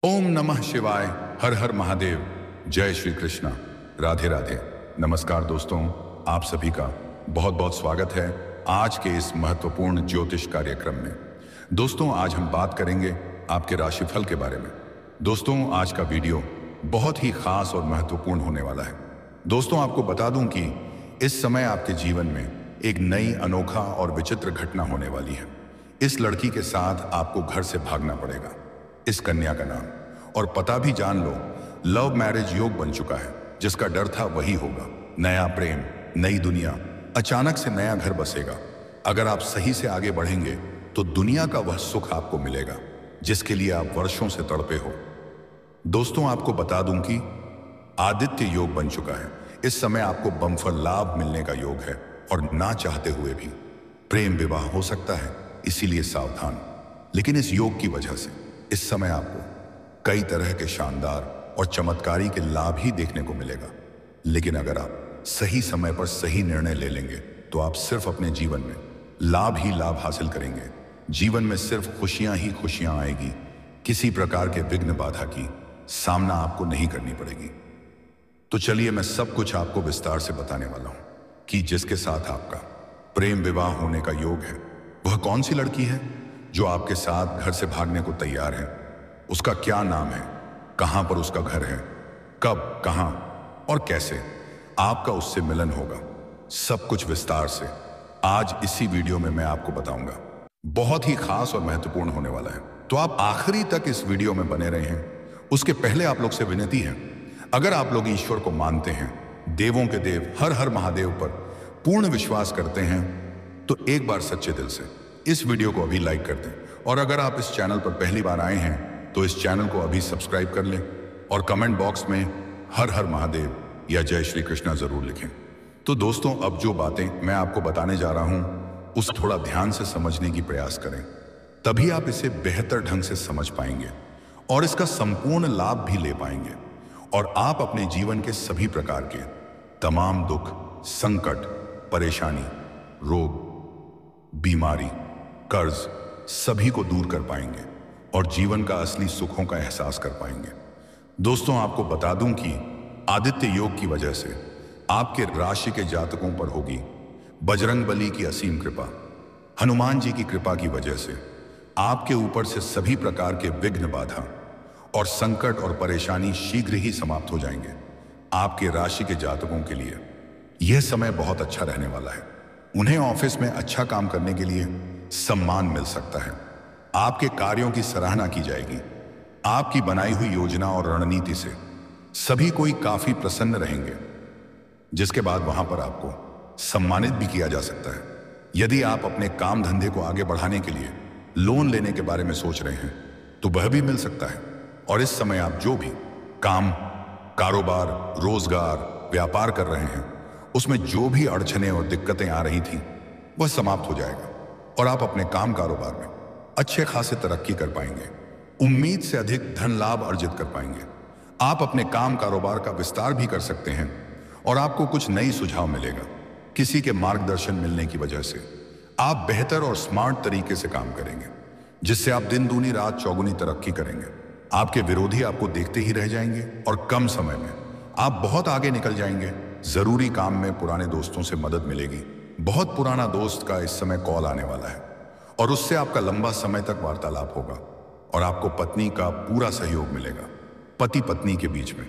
ओम नमः शिवाय। हर हर महादेव। जय श्री कृष्णा। राधे राधे। नमस्कार दोस्तों, आप सभी का बहुत बहुत स्वागत है आज के इस महत्वपूर्ण ज्योतिष कार्यक्रम में। दोस्तों, आज हम बात करेंगे आपके राशिफल के बारे में। दोस्तों, आज का वीडियो बहुत ही खास और महत्वपूर्ण होने वाला है। दोस्तों, आपको बता दूं कि इस समय आपके जीवन में एक नई, अनोखा और विचित्र घटना होने वाली है। इस लड़की के साथ आपको घर से भागना पड़ेगा। इस कन्या का नाम और पता भी जान लो, लव मैरिज योग बन चुका है। जिसका डर था वही होगा। नया प्रेम, नई दुनिया, अचानक से नया घर बसेगा। अगर आप सही से आगे बढ़ेंगे तो दुनिया का वह सुख आपको मिलेगा जिसके लिए आप वर्षों से तड़पे हो। दोस्तों, आपको बता दूं कि आदित्य योग बन चुका है। इस समय आपको बम्पर लाभ मिलने का योग है और ना चाहते हुए भी प्रेम विवाह हो सकता है, इसीलिए सावधान। लेकिन इस योग की वजह से इस समय आपको कई तरह के शानदार और चमत्कारी के लाभ ही देखने को मिलेगा। लेकिन अगर आप सही समय पर सही निर्णय ले लेंगे तो आप सिर्फ अपने जीवन में लाभ ही लाभ हासिल करेंगे। जीवन में सिर्फ खुशियां ही खुशियां आएगी। किसी प्रकार के विघ्न बाधा की सामना आपको नहीं करनी पड़ेगी। तो चलिए, मैं सब कुछ आपको विस्तार से बताने वाला हूं कि जिसके साथ आपका प्रेम विवाह होने का योग है, वह कौन सी लड़की है जो आपके साथ घर से भागने को तैयार है। उसका क्या नाम है, कहां पर उसका घर है, कब, कहां और कैसे आपका उससे मिलन होगा, सब कुछ विस्तार से आज इसी वीडियो में मैं आपको बताऊंगा। बहुत ही खास और महत्वपूर्ण होने वाला है, तो आप आखिरी तक इस वीडियो में बने रहे हैं। उसके पहले आप लोग से विनती है, अगर आप लोग ईश्वर को मानते हैं, देवों के देव हर हर महादेव पर पूर्ण विश्वास करते हैं, तो एक बार सच्चे दिल से इस वीडियो को अभी लाइक कर दें। और अगर आप इस चैनल पर पहली बार आए हैं तो इस चैनल को अभी सब्सक्राइब कर लें और कमेंट बॉक्स में हर हर महादेव या जय श्री कृष्णा जरूर लिखें। तो दोस्तों, अब जो बातें मैं आपको बताने जा रहा हूं उस थोड़ा ध्यान से समझने की प्रयास करें, तभी आप इसे बेहतर ढंग से समझ पाएंगे और इसका संपूर्ण लाभ भी ले पाएंगे। और आप अपने जीवन के सभी प्रकार के तमाम दुख, संकट, परेशानी, रोग, बीमारी, कर्ज सभी को दूर कर पाएंगे और जीवन का असली सुखों का एहसास कर पाएंगे। दोस्तों, आपको बता दूं कि आदित्य योग की वजह से आपके राशि के जातकों पर होगी बजरंगबली की असीम कृपा। हनुमान जी की कृपा की वजह से आपके ऊपर से सभी प्रकार के विघ्न, बाधा और संकट और परेशानी शीघ्र ही समाप्त हो जाएंगे। आपके राशि के जातकों के लिए यह समय बहुत अच्छा रहने वाला है। उन्हें ऑफिस में अच्छा काम करने के लिए सम्मान मिल सकता है। आपके कार्यों की सराहना की जाएगी। आपकी बनाई हुई योजना और रणनीति से सभी कोई काफी प्रसन्न रहेंगे, जिसके बाद वहां पर आपको सम्मानित भी किया जा सकता है। यदि आप अपने काम धंधे को आगे बढ़ाने के लिए लोन लेने के बारे में सोच रहे हैं तो वह भी मिल सकता है। और इस समय आप जो भी काम, कारोबार, रोजगार, व्यापार कर रहे हैं, उसमें जो भी अड़चनें और दिक्कतें आ रही थी वह समाप्त हो जाएगा और आप अपने काम कारोबार में अच्छे खासे तरक्की कर पाएंगे। उम्मीद से अधिक धन लाभ अर्जित कर पाएंगे। आप अपने काम कारोबार का विस्तार भी कर सकते हैं और आपको कुछ नई सुझाव मिलेगा। किसी के मार्गदर्शन मिलने की वजह से आप बेहतर और स्मार्ट तरीके से काम करेंगे, जिससे आप दिन दूनी रात चौगुनी तरक्की करेंगे। आपके विरोधी आपको देखते ही रह जाएंगे और कम समय में आप बहुत आगे निकल जाएंगे। जरूरी काम में पुराने दोस्तों से मदद मिलेगी। बहुत पुराना दोस्त का इस समय कॉल आने वाला है और उससे आपका लंबा समय तक वार्तालाप होगा और आपको पत्नी का पूरा सहयोग मिलेगा। पति पत्नी के बीच में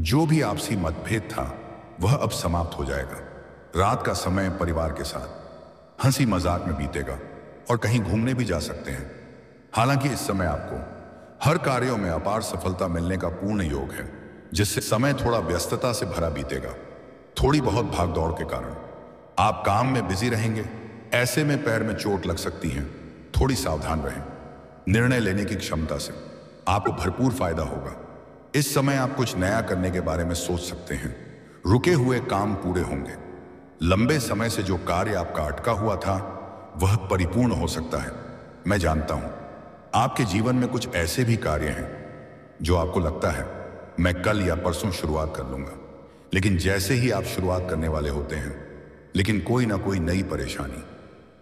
जो भी आपसी मतभेद था वह अब समाप्त हो जाएगा। रात का समय परिवार के साथ हंसी मजाक में बीतेगा और कहीं घूमने भी जा सकते हैं। हालांकि इस समय आपको हर कार्यों में अपार सफलता मिलने का पूर्ण योग है, जिससे समय थोड़ा व्यस्तता से भरा बीतेगा। थोड़ी बहुत भागदौड़ के कारण आप काम में बिजी रहेंगे। ऐसे में पैर में चोट लग सकती है, थोड़ी सावधान रहें। निर्णय लेने की क्षमता से आपको भरपूर फायदा होगा। इस समय आप कुछ नया करने के बारे में सोच सकते हैं। रुके हुए काम पूरे होंगे। लंबे समय से जो कार्य आपका अटका हुआ था वह परिपूर्ण हो सकता है। मैं जानता हूं आपके जीवन में कुछ ऐसे भी कार्य हैं जो आपको लगता है मैं कल या परसों शुरुआत कर लूंगा, लेकिन जैसे ही आप शुरुआत करने वाले होते हैं, लेकिन कोई ना कोई नई परेशानी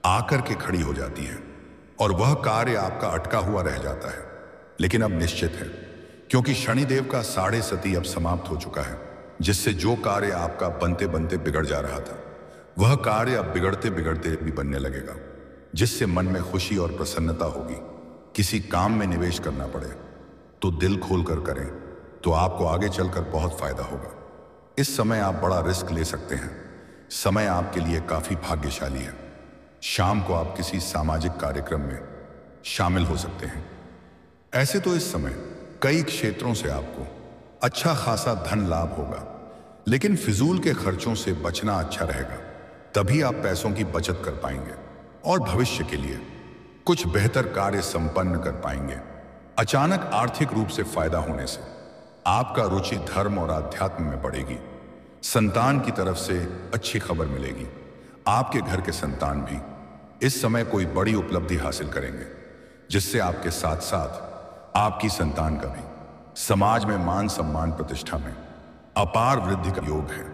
आकर के खड़ी हो जाती है और वह कार्य आपका अटका हुआ रह जाता है। लेकिन अब निश्चित है क्योंकि शनिदेव का साढ़े सती अब समाप्त हो चुका है, जिससे जो कार्य आपका बनते बनते बिगड़ जा रहा था वह कार्य अब बिगड़ते बिगड़ते भी बनने लगेगा, जिससे मन में खुशी और प्रसन्नता होगी। किसी काम में निवेश करना पड़े तो दिल खोलकर करें, तो आपको आगे चलकर बहुत फायदा होगा। इस समय आप बड़ा रिस्क ले सकते हैं। समय आपके लिए काफी भाग्यशाली है। शाम को आप किसी सामाजिक कार्यक्रम में शामिल हो सकते हैं। ऐसे तो इस समय कई क्षेत्रों से आपको अच्छा खासा धन लाभ होगा, लेकिन फिजूल के खर्चों से बचना अच्छा रहेगा। तभी आप पैसों की बचत कर पाएंगे और भविष्य के लिए कुछ बेहतर कार्य संपन्न कर पाएंगे। अचानक आर्थिक रूप से फायदा होने से आपका रुचि धर्म और आध्यात्म में बढ़ेगी। संतान की तरफ से अच्छी खबर मिलेगी। आपके घर के संतान भी इस समय कोई बड़ी उपलब्धि हासिल करेंगे, जिससे आपके साथ साथ आपकी संतान का भी समाज में मान सम्मान प्रतिष्ठा में अपार वृद्धि का योग है।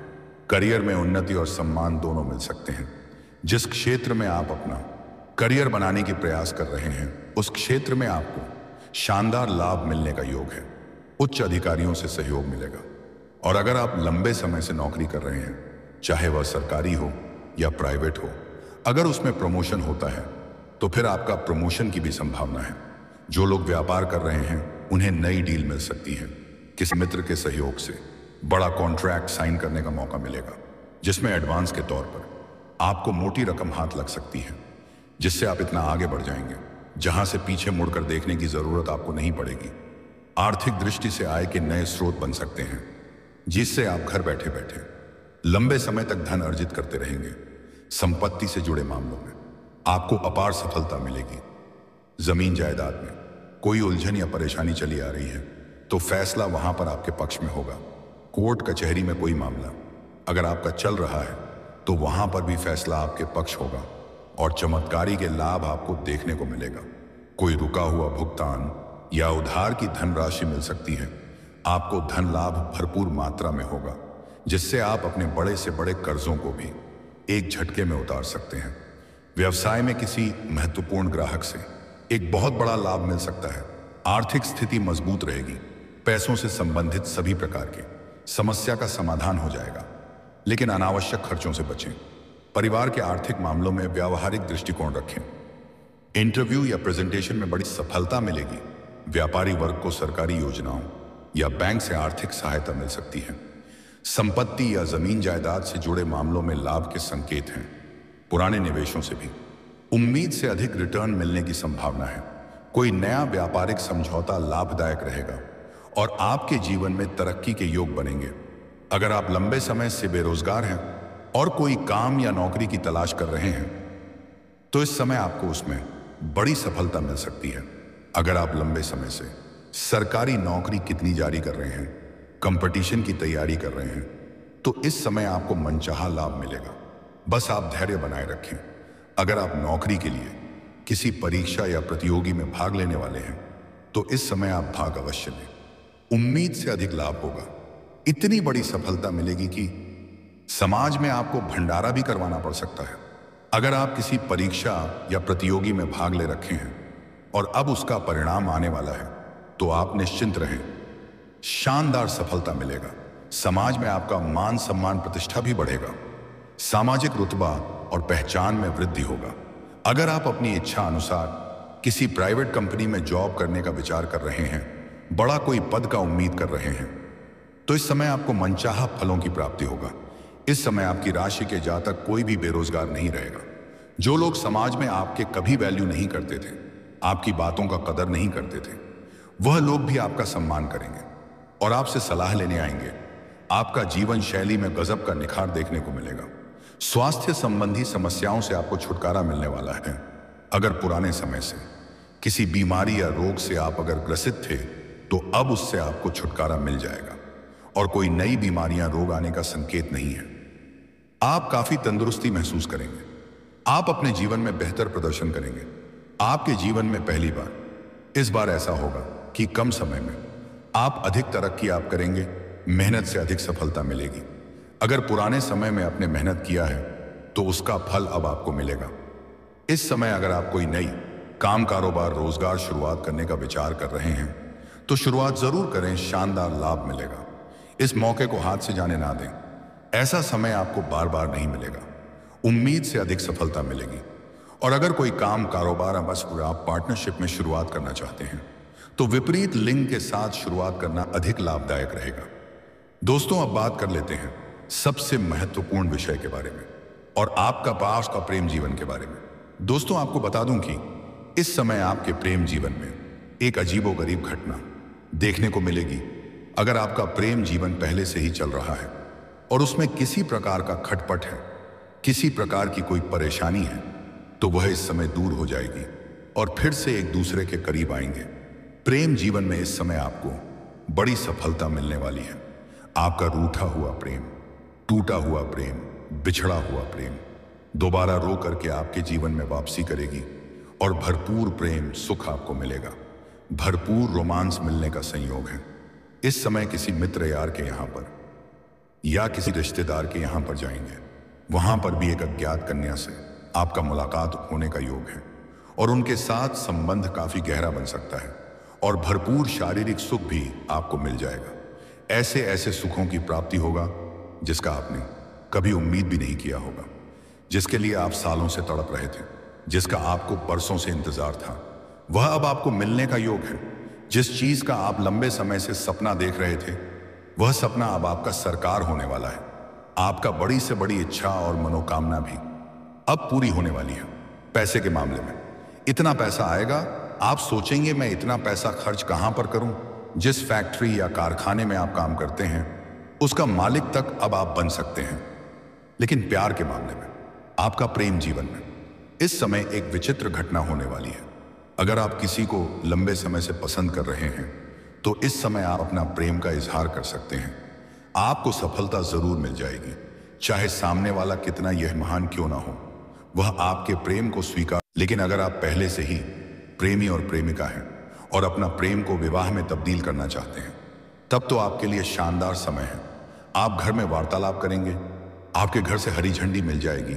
करियर में उन्नति और सम्मान दोनों मिल सकते हैं। जिस क्षेत्र में आप अपना करियर बनाने की प्रयास कर रहे हैं, उस क्षेत्र में आपको शानदार लाभ मिलने का योग है। उच्च अधिकारियों से सहयोग मिलेगा। और अगर आप लंबे समय से नौकरी कर रहे हैं, चाहे वह सरकारी हो या प्राइवेट हो, अगर उसमें प्रमोशन होता है तो फिर आपका प्रमोशन की भी संभावना है। जो लोग व्यापार कर रहे हैं उन्हें नई डील मिल सकती है। किसी मित्र के सहयोग से बड़ा कॉन्ट्रैक्ट साइन करने का मौका मिलेगा, जिसमें एडवांस के तौर पर आपको मोटी रकम हाथ लग सकती है, जिससे आप इतना आगे बढ़ जाएंगे जहां से पीछे मुड़कर देखने की जरूरत आपको नहीं पड़ेगी। आर्थिक दृष्टि से आय के नए स्रोत बन सकते हैं, जिससे आप घर बैठे बैठे लंबे समय तक धन अर्जित करते रहेंगे। संपत्ति से जुड़े मामलों में आपको अपार सफलता मिलेगी। जमीन जायदाद में कोई उलझन या परेशानी चली आ रही है तो फैसला वहां पर आपके पक्ष में होगा। कोर्ट कचहरी में कोई मामला अगर आपका चल रहा है तो वहां पर भी फैसला आपके पक्ष होगा और चमत्कारी के लाभ आपको देखने को मिलेगा। कोई रुका हुआ भुगतान या उधार की धनराशि मिल सकती है। आपको धन लाभ भरपूर मात्रा में होगा, जिससे आप अपने बड़े से बड़े कर्जों को भी एक झटके में उतार सकते हैं। व्यवसाय में किसी महत्वपूर्ण ग्राहक से एक बहुत बड़ा लाभ मिल सकता है। आर्थिक स्थिति मजबूत रहेगी। पैसों से संबंधित सभी प्रकार की समस्या का समाधान हो जाएगा, लेकिन अनावश्यक खर्चों से बचें। परिवार के आर्थिक मामलों में व्यावहारिक दृष्टिकोण रखें। इंटरव्यू या प्रेजेंटेशन में बड़ी सफलता मिलेगी। व्यापारी वर्ग को सरकारी योजनाओं या बैंक से आर्थिक सहायता मिल सकती है। संपत्ति या जमीन जायदाद से जुड़े मामलों में लाभ के संकेत हैं। पुराने निवेशों से भी उम्मीद से अधिक रिटर्न मिलने की संभावना है। कोई नया व्यापारिक समझौता लाभदायक रहेगा और आपके जीवन में तरक्की के योग बनेंगे। अगर आप लंबे समय से बेरोजगार हैं और कोई काम या नौकरी की तलाश कर रहे हैं तो इस समय आपको उसमें बड़ी सफलता मिल सकती है। अगर आप लंबे समय से सरकारी नौकरी कितनी जारी कर रहे हैं, कंपटीशन की तैयारी कर रहे हैं, तो इस समय आपको मनचाहा लाभ मिलेगा। बस आप धैर्य बनाए रखें। अगर आप नौकरी के लिए किसी परीक्षा या प्रतियोगी में भाग लेने वाले हैं तो इस समय आप भाग अवश्य लें। उम्मीद से अधिक लाभ होगा। इतनी बड़ी सफलता मिलेगी कि समाज में आपको भंडारा भी करवाना पड़ सकता है। अगर आप किसी परीक्षा या प्रतियोगी में भाग ले रखे हैं और अब उसका परिणाम आने वाला है तो आप निश्चिंत रहें, शानदार सफलता मिलेगा। समाज में आपका मान सम्मान प्रतिष्ठा भी बढ़ेगा। सामाजिक रुतबा और पहचान में वृद्धि होगा। अगर आप अपनी इच्छा अनुसार किसी प्राइवेट कंपनी में जॉब करने का विचार कर रहे हैं, बड़ा कोई पद का उम्मीद कर रहे हैं, तो इस समय आपको मनचाहा फलों की प्राप्ति होगा। इस समय आपकी राशि के जातक कोई भी बेरोजगार नहीं रहेगा। जो लोग समाज में आपके कभी वैल्यू नहीं करते थे, आपकी बातों का कदर नहीं करते थे, वह लोग भी आपका सम्मान करेंगे और आपसे सलाह लेने आएंगे। आपका जीवन शैली में गजब का निखार देखने को मिलेगा। स्वास्थ्य संबंधी समस्याओं से आपको छुटकारा मिलने वाला है। अगर पुराने समय से किसी बीमारी या रोग से आप अगर ग्रसित थे तो अब उससे आपको छुटकारा मिल जाएगा और कोई नई बीमारियां रोग आने का संकेत नहीं है। आप काफी तंदुरुस्ती महसूस करेंगे। आप अपने जीवन में बेहतर प्रदर्शन करेंगे। आपके जीवन में पहली बार इस बार ऐसा होगा कि कम समय में आप अधिक तरक्की आप करेंगे। मेहनत से अधिक सफलता मिलेगी। अगर पुराने समय में आपने मेहनत किया है तो उसका फल अब आपको मिलेगा। इस समय अगर आप कोई नई काम, कारोबार, रोजगार शुरुआत करने का विचार कर रहे हैं तो शुरुआत जरूर करें, शानदार लाभ मिलेगा। इस मौके को हाथ से जाने ना दें। ऐसा समय आपको बार बार नहीं मिलेगा। उम्मीद से अधिक सफलता मिलेगी। और अगर कोई काम, कारोबार, बस आप पार्टनरशिप में शुरुआत करना चाहते हैं तो विपरीत लिंग के साथ शुरुआत करना अधिक लाभदायक रहेगा। दोस्तों, अब बात कर लेते हैं सबसे महत्वपूर्ण विषय के बारे में और आपका पास का प्रेम जीवन के बारे में। दोस्तों, आपको बता दूं कि इस समय आपके प्रेम जीवन में एक अजीबोगरीब घटना देखने को मिलेगी। अगर आपका प्रेम जीवन पहले से ही चल रहा है और उसमें किसी प्रकार का खटपट है, किसी प्रकार की कोई परेशानी है, तो वह इस समय दूर हो जाएगी और फिर से एक दूसरे के करीब आएंगे। प्रेम जीवन में इस समय आपको बड़ी सफलता मिलने वाली है। आपका रूठा हुआ प्रेम, टूटा हुआ प्रेम, बिछड़ा हुआ प्रेम दोबारा रो करके आपके जीवन में वापसी करेगी और भरपूर प्रेम सुख आपको मिलेगा। भरपूर रोमांस मिलने का संयोग है। इस समय किसी मित्र यार के यहां पर या किसी रिश्तेदार के यहां पर जाएंगे। वहां पर भी एक अज्ञात कन्या से आपका मुलाकात होने का योग है और उनके साथ संबंध काफी गहरा बन सकता है और भरपूर शारीरिक सुख भी आपको मिल जाएगा। ऐसे ऐसे सुखों की प्राप्ति होगा जिसका आपने कभी उम्मीद भी नहीं किया होगा, जिसके लिए आप सालों से तड़प रहे थे, जिसका आपको बरसों से इंतजार था, वह अब आपको मिलने का योग है। जिस चीज का आप लंबे समय से सपना देख रहे थे, वह सपना अब आपका साकार होने वाला है। आपका बड़ी से बड़ी इच्छा और मनोकामना भी अब पूरी होने वाली है। पैसे के मामले में इतना पैसा आएगा, आप सोचेंगे मैं इतना पैसा खर्च कहां पर करूं। जिस फैक्ट्री या कारखाने में आप काम करते हैं उसका मालिक तक अब आप बन सकते हैं। लेकिन प्यार के मामले में, आपका प्रेम जीवन में इस समय एक विचित्र घटना होने वाली है। अगर आप किसी को लंबे समय से पसंद कर रहे हैं तो इस समय आप अपना प्रेम का इजहार कर सकते हैं। आपको सफलता जरूर मिल जाएगी, चाहे सामने वाला कितना यह महान क्यों ना हो, वह आपके प्रेम को स्वीकार। लेकिन अगर आप पहले से ही प्रेमी और प्रेमिका हैं और अपना प्रेम को विवाह में तब्दील करना चाहते हैं, तब तो आपके लिए शानदार समय है। आप घर में वार्तालाप करेंगे, आपके घर से हरी झंडी मिल जाएगी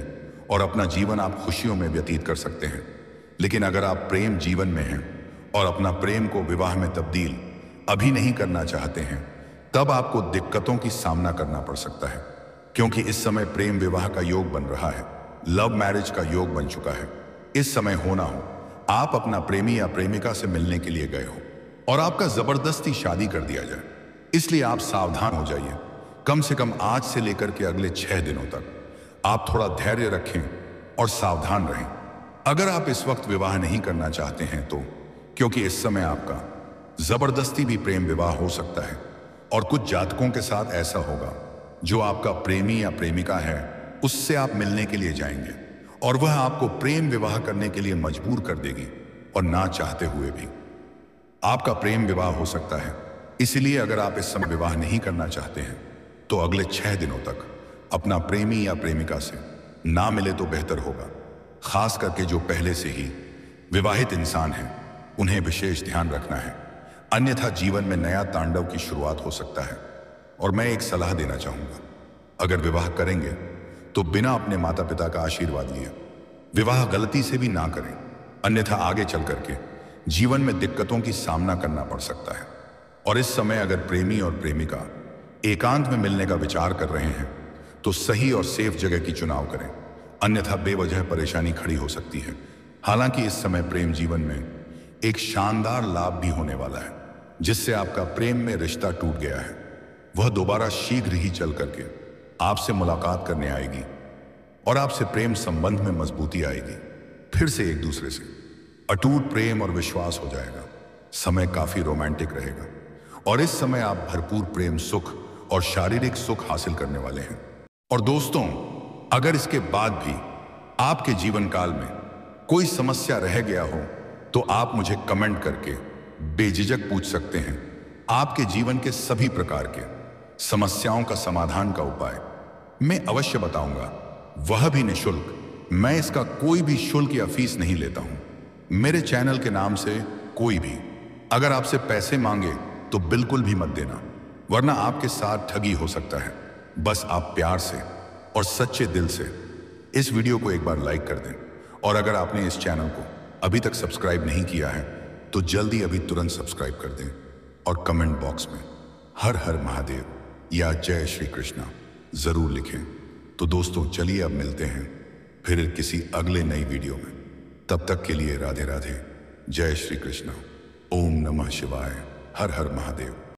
और अपना जीवन आप खुशियों में व्यतीत कर सकते हैं। लेकिन अगर आप प्रेम जीवन में हैं और अपना प्रेम को विवाह में तब्दील अभी नहीं करना चाहते हैं, तब आपको दिक्कतों की सामना करना पड़ सकता है, क्योंकि इस समय प्रेम विवाह का योग बन रहा है। लव मैरिज का योग बन चुका है। इस समय हो ना हो, आप अपना प्रेमी या प्रेमिका से मिलने के लिए गए हो और आपका जबरदस्ती शादी कर दिया जाए। इसलिए आप सावधान हो जाइए। कम से कम आज से लेकर के अगले 6 दिनों तक आप थोड़ा धैर्य रखें और सावधान रहें। अगर आप इस वक्त विवाह नहीं करना चाहते हैं तो, क्योंकि इस समय आपका जबरदस्ती भी प्रेम विवाह हो सकता है और कुछ जातकों के साथ ऐसा होगा, जो आपका प्रेमी या प्रेमिका है उससे आप मिलने के लिए जाएंगे और वह आपको प्रेम विवाह करने के लिए मजबूर कर देगी और ना चाहते हुए भी आपका प्रेम विवाह हो सकता है। इसलिए अगर आप इस समय विवाह नहीं करना चाहते हैं तो अगले 6 दिनों तक अपना प्रेमी या प्रेमिका से ना मिले तो बेहतर होगा। खास करके जो पहले से ही विवाहित इंसान हैं, उन्हें विशेष ध्यान रखना है, अन्यथा जीवन में नया तांडव की शुरुआत हो सकता है। और मैं एक सलाह देना चाहूंगा, अगर विवाह करेंगे तो बिना अपने माता पिता का आशीर्वाद लिए विवाह गलती से भी ना करें, अन्यथा आगे चल करके जीवन में दिक्कतों की सामना करना पड़ सकता है। और इस समय अगर प्रेमी और प्रेमिका एकांत में मिलने का विचार कर रहे हैं तो सही और सेफ जगह की चुनाव करें, अन्यथा बेवजह परेशानी खड़ी हो सकती है। हालांकि इस समय प्रेम जीवन में एक शानदार लाभ भी होने वाला है, जिससे आपका प्रेम में रिश्ता टूट गया है वह दोबारा शीघ्र ही चल करके आपसे मुलाकात करने आएगी और आपसे प्रेम संबंध में मजबूती आएगी। फिर से एक दूसरे से अटूट प्रेम और विश्वास हो जाएगा। समय काफी रोमांटिक रहेगा और इस समय आप भरपूर प्रेम सुख और शारीरिक सुख हासिल करने वाले हैं। और दोस्तों, अगर इसके बाद भी आपके जीवन काल में कोई समस्या रह गया हो तो आप मुझे कमेंट करके बेझिझक पूछ सकते हैं। आपके जीवन के सभी प्रकार के समस्याओं का समाधान का उपाय मैं अवश्य बताऊंगा, वह भी निःशुल्क। मैं इसका कोई भी शुल्क या फीस नहीं लेता हूं। मेरे चैनल के नाम से कोई भी अगर आपसे पैसे मांगे तो बिल्कुल भी मत देना, वरना आपके साथ ठगी हो सकता है। बस आप प्यार से और सच्चे दिल से इस वीडियो को एक बार लाइक कर दें और अगर आपने इस चैनल को अभी तक सब्सक्राइब नहीं किया है तो जल्दी अभी तुरंत सब्सक्राइब कर दें और कमेंट बॉक्स में हर हर महादेव या जय श्री कृष्णा जरूर लिखें। तो दोस्तों चलिए अब मिलते हैं फिर किसी अगले नई वीडियो में। तब तक के लिए राधे राधे, जय श्री कृष्णा, ओम नमः शिवाय, हर हर महादेव।